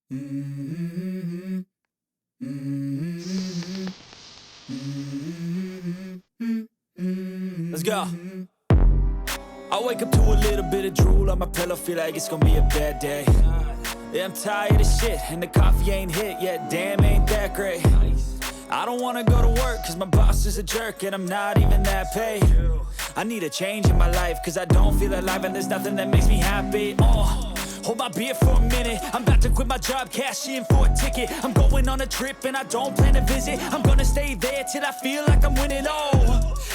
Mm-hmm. Mm-hmm. Mm-hmm. Let's go. I wake up to a little bit of drool on my pillow, feel like it's gonna be a bad day. Yeah, I'm tired of shit, and the coffee ain't hit yet, damn, ain't that great. I don't wanna go to work, cause my boss is a jerk, and I'm not even that paid. I need a change in my life, cause I don't feel alive, and there's nothing that makes me happy. Hold my beer for a minute, I'm about to quit my job, cash in for a ticket. I'm going on a trip and I don't plan to visit. I'm gonna stay there till I feel like I'm winning,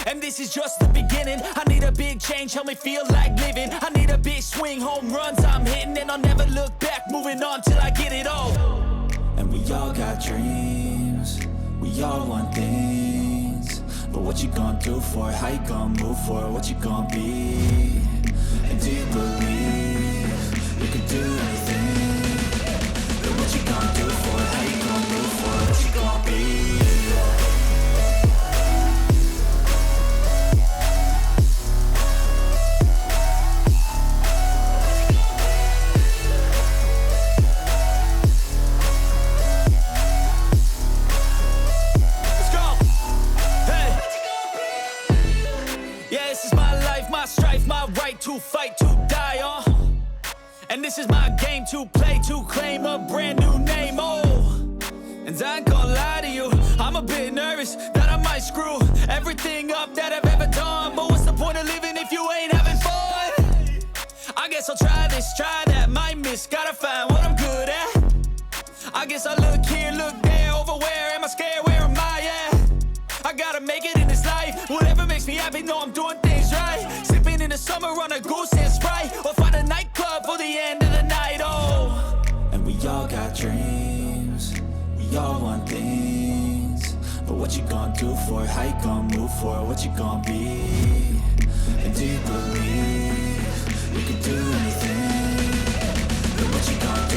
and this is just the beginning. I need a big change, help me feel like living. I need a big swing, home runs I'm hitting, and I'll never look back, moving on till I get it all. And we all got dreams, we all want things, but what you gonna do for it? How you gonna move for it? What you gonna be? And do you believe you can do anything? But what you gonna do for it? How you gonna move for it? What you gonna be? Let's go! Hey! Yeah, this is my life, my strife, my right to fight, to die on. And this is my game to play, to claim a brand new name, And I ain't gonna lie to you, I'm a bit nervous that I might screw everything up that I've ever done. But what's the point of living if you ain't having fun? I guess I'll try this, try that, might miss, gotta find what I'm good at. I guess I look here, look there, over where am I scared, where am I at? I gotta make it in this life, whatever makes me happy, know I'm doing things right. Sipping in the summer on a goose and Sprite, or find a nightclub for the end of the night, And we all got dreams, we all want things, but what you gonna do for it? How you gonna move for it? What you gonna be? And do you believe you can do anything? But what you gonna do